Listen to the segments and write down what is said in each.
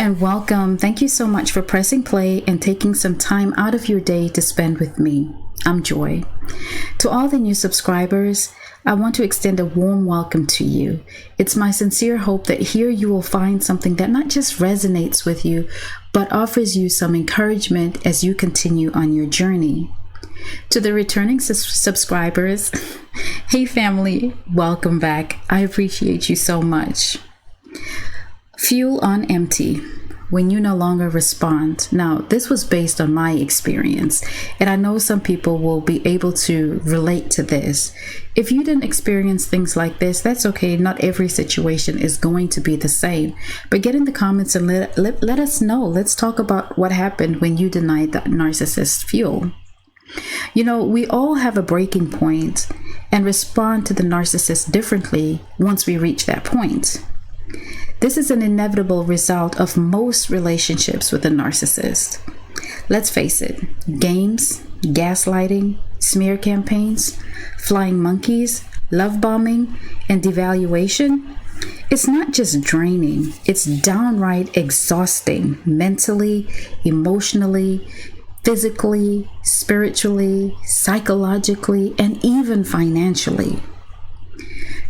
and welcome. Thank you so much for pressing play and taking some time out of your day to spend with me. I'm Joy. To all the new subscribers, I want to extend a warm welcome to you. It's my sincere hope that here you will find something that not just resonates with you, but offers you some encouragement as you continue on your journey. To the returning subscribers, hey family, welcome back. I appreciate you so much. Fuel on empty, when you no longer respond. Now, this was based on my experience, and I know some people will be able to relate to this. If you didn't experience things like this, that's okay. Not every situation is going to be the same. But get in the comments and let us know. Let's talk about what happened when you denied the narcissist fuel. You know, we all have a breaking point and respond to the narcissist differently once we reach that point. This is an inevitable result of most relationships with a narcissist. Let's face it, games, gaslighting, smear campaigns, flying monkeys, love bombing, and devaluation. It's not just draining, it's downright exhausting mentally, emotionally, physically, spiritually, psychologically, and even financially.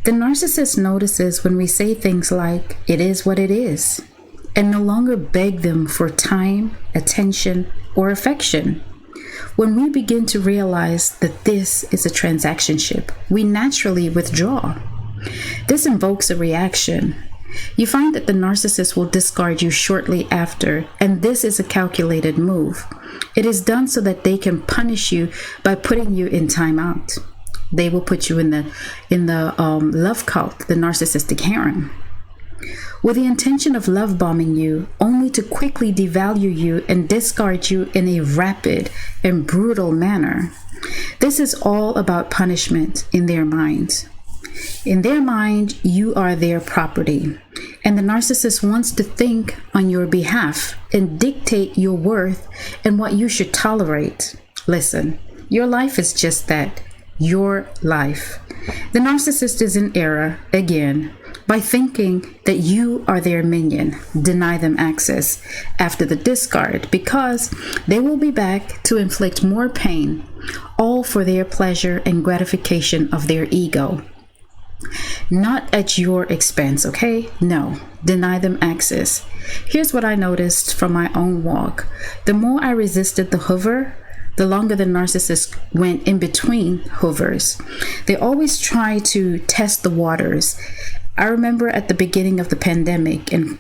The narcissist notices when we say things like, "it is what it is," and no longer beg them for time, attention, or affection. When we begin to realize that this is a transaction-ship, we naturally withdraw. This invokes a reaction. You find that the narcissist will discard you shortly after, and this is a calculated move. It is done so that they can punish you by putting you in timeout. They will put you in the love cult, the narcissistic harem, with the intention of love bombing you, only to quickly devalue you and discard you in a rapid and brutal manner. This is all about punishment in their minds. In their mind, you are their property, and the narcissist wants to think on your behalf and dictate your worth and what you should tolerate. Listen, your life is just that. Your life. The narcissist is in error, again, by thinking that you are their minion. Deny them access after the discard, because they will be back to inflict more pain, all for their pleasure and gratification of their ego. Not at your expense, okay? No, deny them access. Here's what I noticed from my own walk. The more I resisted the hover, the longer the narcissist went in between hovers. They always try to test the waters. I remember at the beginning of the pandemic and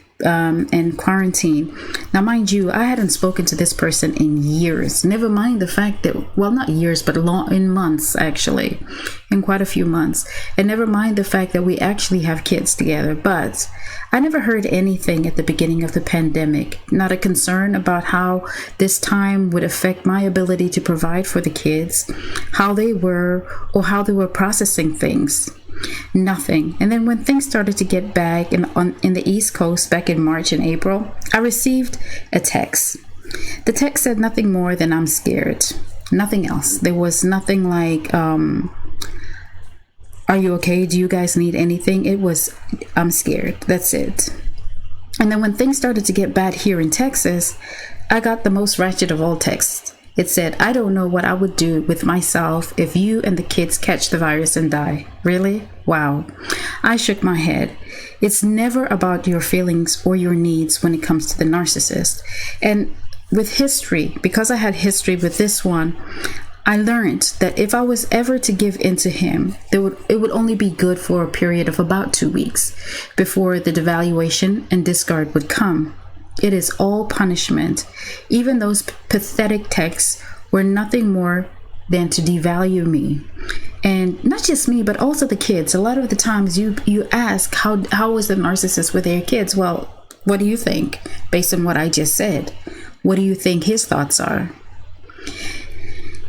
quarantine. Now, mind you, I hadn't spoken to this person in years. Never mind the fact that, well, not years, but in months, actually, in quite a few months. And never mind the fact that we actually have kids together. But I never heard anything at the beginning of the pandemic. Not a concern about how this time would affect my ability to provide for the kids, how they were, or how they were processing things. Nothing. And then when things started to get bad in the East Coast back in March and April, I received a text. The text said nothing more than "I'm scared." Nothing else. There was nothing like, "Are you okay? Do you guys need anything?" It was, "I'm scared." That's it. And then when things started to get bad here in Texas, I got the most ratchet of all texts. It said, "I don't know what I would do with myself if you and the kids catch the virus and die." Really? Wow. I shook my head. It's never about your feelings or your needs when it comes to the narcissist. And with history, because I had history with this one, I learned that if I was ever to give in to him, it would only be good for a period of about 2 weeks before the devaluation and discard would come. It is all punishment. Even those pathetic texts were nothing more than to devalue me. And not just me, but also the kids. A lot of the times you ask, how was the narcissist with their kids? Well, what do you think based on what I just said? What do you think his thoughts are?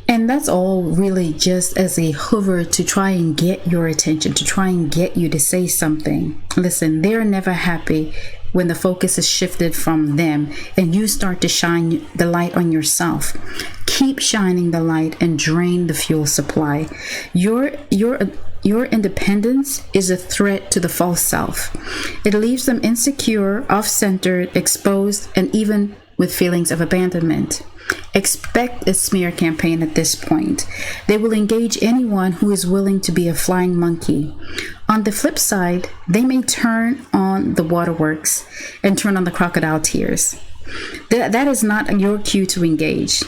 And that's all really just as a hover to try and get your attention, to try and get you to say something. Listen, they're never happy when the focus is shifted from them and you start to shine the light on yourself. Keep shining the light and drain the fuel supply. You're your independence is a threat to the false self. It leaves them insecure, off-centered, exposed, and even with feelings of abandonment. Expect a smear campaign at this point. They will engage anyone who is willing to be a flying monkey. On the flip side, they may turn on the waterworks and turn on the crocodile tears. That is not your cue to engage.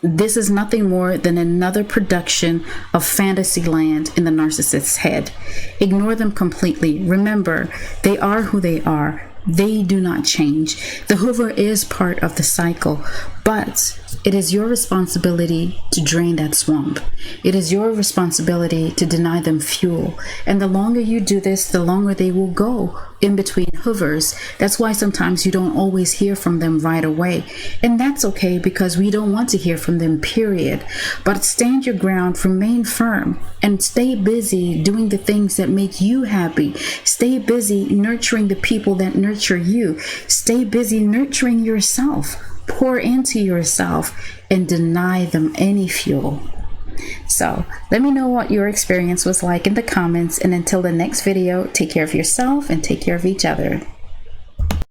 This is nothing more than another production of fantasy land in the narcissist's head. Ignore them completely. Remember, they are who they are. They do not change. The Hoover is part of the cycle, but it is your responsibility to drain that swamp. It is your responsibility to deny them fuel. And the longer you do this, the longer they will go in between Hoovers. That's why sometimes you don't always hear from them right away. And that's okay, because we don't want to hear from them, period. But stand your ground, remain firm, and stay busy doing the things that make you happy. Stay busy nurturing the people that nurture you. Stay busy nurturing yourself. Pour into yourself and deny them any fuel. So let me know what your experience was like in the comments. And until the next video, take care of yourself and take care of each other.